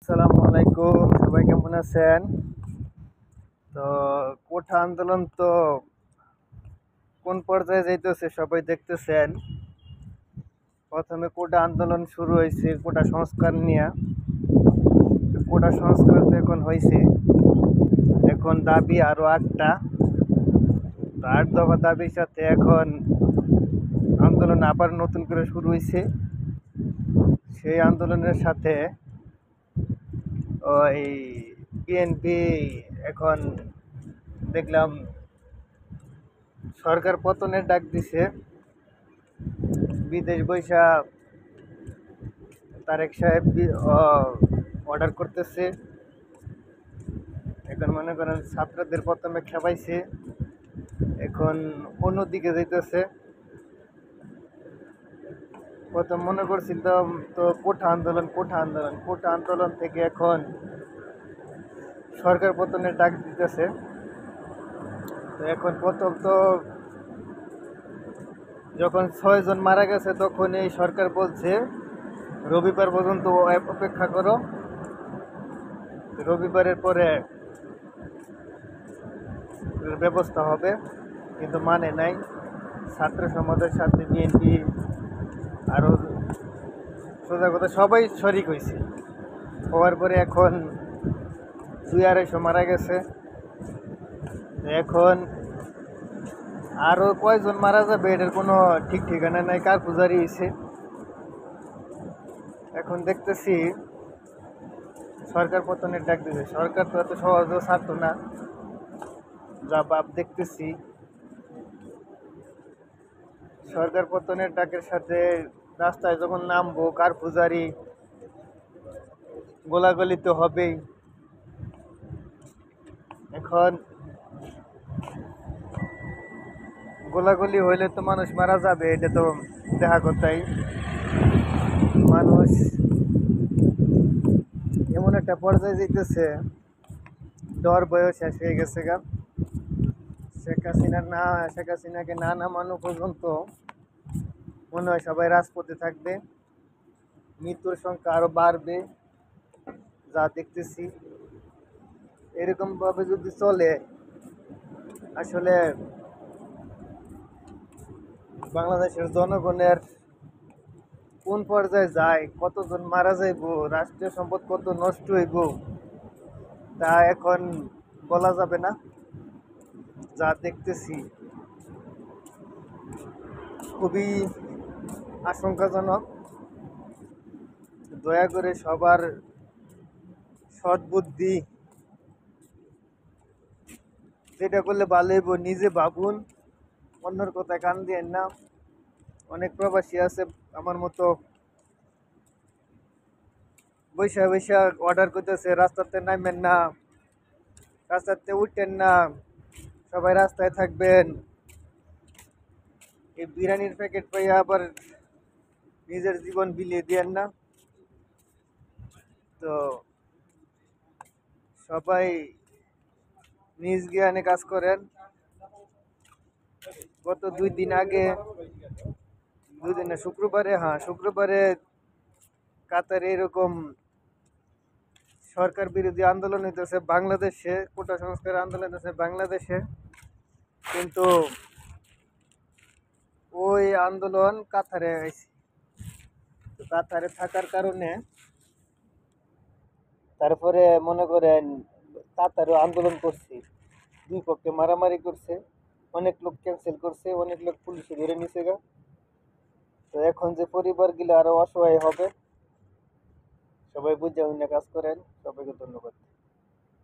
আসসালামু আলাইকুম, সবাই কেমন আছেন? তো কোঠা আন্দোলন তো কোন পর্যায়ে যাইতেছে সবাই দেখতেছেন। প্রথমে কোটা আন্দোলন শুরু হয়েছে কোটা সংস্কার নিয়ে। কোটা সংস্কার তো এখন হয়েছে, এখন দাবি আরো 8টা। তো 8 দফা দাবির সাথে এখন আন্দোলন আবার নতুন করে শুরু হয়েছে। সেই আন্দোলনের সাথে ওই বিএনপি এখন দেখলাম সরকার পতনের ডাক দিছে। বিদেশ বৈশা তারেক সাহেব অর্ডার করতেছে। এখন মনে করেন ছাত্রদের প্রথমে খেপাইছে, এখন অন্যদিকে যাইতেছে। প্রথম মনে করছিল তো কোঠা আন্দোলন থেকে এখন সরকার পতনের ডাক দিতেছে। তো এখন প্রথম তো যখন 6 জন মারা গেছে তখন এই সরকার বলছে রবিবার পর্যন্ত অপেক্ষা করো, রবিবারের পরে ব্যবস্থা হবে। কিন্তু মানে নাই, ছাত্র সমাজের সাথে বিএনপি আরও সোজা কথা সবাই শরিক হয়েছে। হওয়ার পরে এখন 200-250 মারা গেছে। এখন আরও কয়জন মারা যাবে এটার কোনো ঠিক ঠিকানা নাই, কার পূজারি হয়েছে। এখন দেখতেছি সরকার পতনের ডাক দিয়েছে। সরকার তো এত সহজেও ছাড়তো না, যা বাপ দেখতেছি। সরকার পতনের ডাকের সাথে রাস্তায় যখন নামবো কার পূজারি, গোলাগুলি তো হবেই। এখন গোলাগুলি হইলে তো মানুষ মারা যাবে, এটা তো দেখা কথাই। মানুষ এমন একটা পর্যায়ে যেতেছে, ডর বয়স শেষ হয়ে গেছে গা। শেখ হাসিনাকে না নামানো পর্যন্ত মনে হয় সবাই রাজপথে থাকবে। মৃত্যুর সংখ্যা আরো বাড়বে যা দেখতেছি। এরকম ভাবে যদি চলে, আসলে বাংলাদেশের জনগণের কোন পর্যায়ে যায়, কতজন মারা যাইব, রাষ্ট্রীয় সম্পদ কত নষ্ট হইব, তা এখন বলা যাবে না। যা দেখতেছি খুবই আশঙ্কাজনক। দয়া করে সবার সৎ বুদ্ধি, যেটা করলে ভালো হইব নিজে ভাবুন, অন্যের কথায় কান দিয়েন না। অনেক প্রবাসী আছে আমার মতো, বৈশা বৈশা অর্ডার করতেছে রাস্তাতে নামবেন না, রাস্তাতে উঠতেন না, সবাই রাস্তায় থাকবেন। এই বিরিয়ানির প্যাকেট পাইয়া আবার নিজের জীবন বিলিয়ে দিয়েন না। তো সবাই নিজ জ্ঞানে কাজ করেন। গত 2 দিন আগে, 2 দিন না, শুক্রবারে কাতারে এরকম সরকার বিরোধী আন্দোলন হইতেছে বাংলাদেশে, কোটা সংস্কার আন্দোলন হইতেছে বাংলাদেশে। কিন্তু ওই আন্দোলন কাতারে হয়েছে। তো কাতারে থাকার কারণে তারপরে মনে করেন কাতারও আন্দোলন করছে, দুই পক্ষে মারামারি করছে, অনেক লোক ক্যান্সেল করছে, অনেক লোক পুলিশে ধরে নিছে গা। তো এখন যে পরিবারগুলো আরো অসহায় হবে, সবাই বুঝে কাজ করেন। সবাইকে ধন্যবাদ।